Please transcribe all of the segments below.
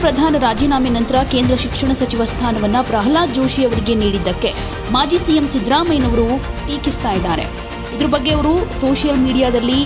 ಪ್ರಧಾನ್ ರಾಜೀನಾಮೆ ನಂತರ ಕೇಂದ್ರ ಶಿಕ್ಷಣ ಸಚಿವ ಸ್ಥಾನವನ್ನ ಪ್ರಹ್ಲಾದ್ ಜೋಶಿ ಅವರಿಗೆ ನೀಡಿದ್ದಕ್ಕೆ ಮಾಜಿ ಸಿಎಂ ಸಿದ್ದರಾಮಯ್ಯನವರು ಟೀಕಿಸ್ತಾ ಇದ್ದಾರೆ. ಇದ್ರ ಬಗ್ಗೆ ಅವರು ಸೋಷಿಯಲ್ ಮೀಡಿಯಾದಲ್ಲಿ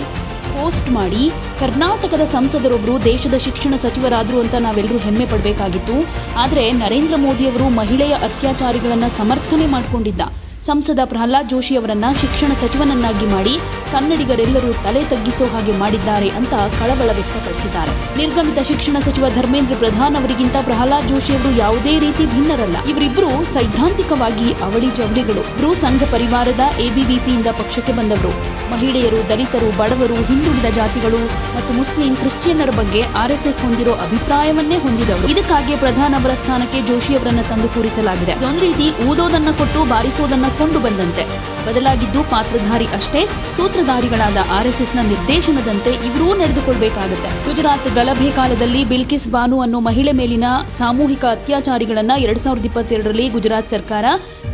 ಪೋಸ್ಟ್ ಮಾಡಿ, ಕರ್ನಾಟಕದ ಸಂಸದರೊಬ್ಬರು ದೇಶದ ಶಿಕ್ಷಣ ಸಚಿವರಾದರು ಅಂತ ನಾವೆಲ್ಲರೂ ಹೆಮ್ಮೆ ಪಡಬೇಕಾಗಿತ್ತು. ಆದರೆ ನರೇಂದ್ರ ಮೋದಿ ಅವರು ಮಹಿಳೆಯ ಅತ್ಯಾಚಾರಿಗಳನ್ನು ಸಮರ್ಥನೆ ಮಾಡಿಕೊಂಡಿದ್ದ ಸಂಸದ ಪ್ರಹ್ಲಾದ್ ಜೋಶಿ ಅವರನ್ನ ಶಿಕ್ಷಣ ಸಚಿವನನ್ನಾಗಿ ಮಾಡಿ ಕನ್ನಡಿಗರೆಲ್ಲರೂ ತಲೆ ತಗ್ಗಿಸೋ ಹಾಗೆ ಮಾಡಿದ್ದಾರೆ ಅಂತ ಕಳವಳ ವ್ಯಕ್ತಪಡಿಸಿದ್ದಾರೆ. ನಿರ್ಗಮಿತ ಶಿಕ್ಷಣ ಸಚಿವ ಧರ್ಮೇಂದ್ರ ಪ್ರಧಾನ್ ಅವರಿಗಿಂತ ಪ್ರಹ್ಲಾದ್ ಜೋಶಿ ಅವರು ಯಾವುದೇ ರೀತಿ ಭಿನ್ನರಲ್ಲ. ಇವರಿಬ್ಬರು ಸೈದ್ಧಾಂತಿಕವಾಗಿ ಅವಳಿ ಜವಳಿಗಳು. ಇವರು ಸಂಘ ಪರಿವಾರದ ಎಬಿವಿಪಿಯಿಂದ ಪಕ್ಷಕ್ಕೆ ಬಂದವರು. ಮಹಿಳೆಯರು, ದಲಿತರು, ಬಡವರು, ಹಿಂದುಳಿದ ಜಾತಿಗಳು ಮತ್ತು ಮುಸ್ಲಿಂ, ಕ್ರಿಶ್ಚಿಯನ್ನರ ಬಗ್ಗೆ ಆರ್ಎಸ್ಎಸ್ ಹೊಂದಿರೋ ಅಭಿಪ್ರಾಯವನ್ನೇ ಹೊಂದಿದವರು. ಇದಕ್ಕಾಗಿ ಪ್ರಧಾನ್ ಅವರ ಸ್ಥಾನಕ್ಕೆ ಜೋಶಿ ಅವರನ್ನ ತಂದು ಕೂರಿಸಲಾಗಿದೆ. ಇದೊಂದು ರೀತಿ ಊದೋದನ್ನ ಕೊಟ್ಟು ಬಾರಿಸೋದನ್ನ ಕೊಂಡು ಬಂದಂತೆ. ಬದಲಾಗಿದ್ದು ಪಾತ್ರಧಾರಿ ಅಷ್ಟೇ. ಸೂತ್ರಧಾರಿಗಳಾದ ಆರ್ಎಸ್ಎಸ್ನ ನಿರ್ದೇಶನದಂತೆ ಇವರೂ ನಡೆದುಕೊಳ್ಬೇಕಾಗುತ್ತೆ. ಗುಜರಾತ್ ಗಲಭೆ ಕಾಲದಲ್ಲಿ ಬಿಲ್ಕಿಸ್ ಬಾನು ಅನ್ನೋ ಮಹಿಳೆ ಮೇಲಿನ ಸಾಮೂಹಿಕ ಅತ್ಯಾಚಾರಿಗಳನ್ನ 2022ರಲ್ಲಿ ಗುಜರಾತ್ ಸರ್ಕಾರ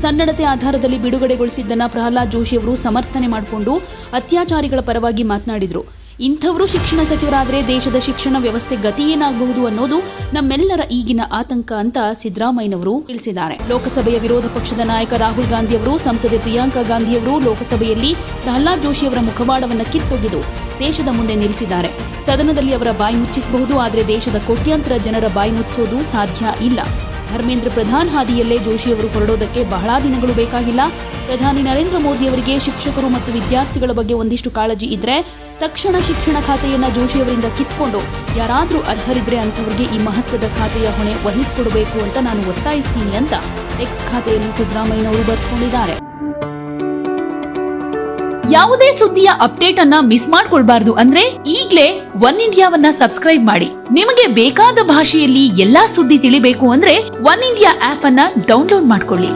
ಸನ್ನಡತೆ ಆಧಾರದಲ್ಲಿ ಬಿಡುಗಡೆಗೊಳಿಸಿದ್ದನ್ನ ಪ್ರಹ್ಲಾದ್ ಜೋಶಿ ಅವರು ಸಮರ್ಥನೆ ಮಾಡಿಕೊಂಡು ಅತ್ಯಾಚಾರಿಗಳ ಪರವಾಗಿ ಮಾತನಾಡಿದ್ರು. ಇಂಥವರು ಶಿಕ್ಷಣ ಸಚಿವರಾದರೆ ದೇಶದ ಶಿಕ್ಷಣ ವ್ಯವಸ್ಥೆ ಗತಿ ಏನಾಗಬಹುದು ಅನ್ನೋದು ನಮ್ಮೆಲ್ಲರ ಈಗಿನ ಆತಂಕ ಅಂತ ಸಿದ್ದರಾಮಯ್ಯನವರು ತಿಳಿಸಿದ್ದಾರೆ. ಲೋಕಸಭೆಯ ವಿರೋಧ ಪಕ್ಷದ ನಾಯಕ ರಾಹುಲ್ ಗಾಂಧಿ ಅವರು, ಸಂಸದೆ ಪ್ರಿಯಾಂಕಾ ಗಾಂಧಿ ಅವರು ಲೋಕಸಭೆಯಲ್ಲಿ ಪ್ರಹ್ಲಾದ್ ಜೋಶಿ ಅವರ ಮುಖವಾಡವನ್ನು ಕಿತ್ತೊಗೆದು ದೇಶದ ಮುಂದೆ ನಿಲ್ಲಿಸಿದ್ದಾರೆ. ಸದನದಲ್ಲಿ ಅವರ ಬಾಯಿ ಮುಚ್ಚಿಸಬಹುದು, ಆದರೆ ದೇಶದ ಕೋಟ್ಯಾಂತರ ಜನರ ಬಾಯಿ ಮುಚ್ಚಿಸೋದು ಸಾಧ್ಯ ಇಲ್ಲ. ಧರ್ಮೇಂದ್ರ ಪ್ರಧಾನ್ ಹಾದಿಯಲ್ಲೇ ಜೋಶಿ ಅವರು ಹೊರಡೋದಕ್ಕೆ ಬಹಳ ದಿನಗಳು ಬೇಕಾಗಿಲ್ಲ. ಪ್ರಧಾನಿ ನರೇಂದ್ರ ಮೋದಿ ಅವರಿಗೆ ಶಿಕ್ಷಕರು ಮತ್ತು ವಿದ್ಯಾರ್ಥಿಗಳ ಬಗ್ಗೆ ಒಂದಿಷ್ಟು ಕಾಳಜಿ ಇದ್ರೆ ತಕ್ಷಣ ಶಿಕ್ಷಣ ಖಾತೆಯನ್ನ ಜೋಶಿ ಅವರಿಂದ ಕಿತ್ಕೊಂಡು ಯಾರಾದರೂ ಅರ್ಹರಿದ್ರೆ ಅಂಥವರಿಗೆ ಈ ಮಹತ್ವದ ಖಾತೆಯ ಹೊಣೆ ವಹಿಸಿಕೊಡಬೇಕು ಅಂತ ನಾನು ಒತ್ತಾಯಿಸ್ತೀನಿ ಅಂತ ಎಕ್ಸ್ ಖಾತೆಯಲ್ಲಿ ಸಿದ್ದರಾಮಯ್ಯನವರು ಬರ್ಕೊಂಡಿದ್ದಾರೆ. ಯಾವುದೇ ಸುದ್ದಿಯ ಅಪ್ಡೇಟ್ ಅನ್ನ ಮಿಸ್ ಮಾಡ್ಕೊಳ್ಬಾರ್ದು ಅಂದ್ರೆ ಈಗ್ಲೇ ಒನ್ ಇಂಡಿಯಾವನ್ನ ಸಬ್ಸ್ಕ್ರೈಬ್ ಮಾಡಿ. ನಿಮಗೆ ಬೇಕಾದ ಭಾಷೆಯಲ್ಲಿ ಎಲ್ಲಾ ಸುದ್ದಿ ತಿಳಿಬೇಕು ಅಂದ್ರೆ ಒನ್ ಇಂಡಿಯಾ ಆಪ್ ಅನ್ನ ಡೌನ್ಲೋಡ್ ಮಾಡ್ಕೊಳ್ಳಿ.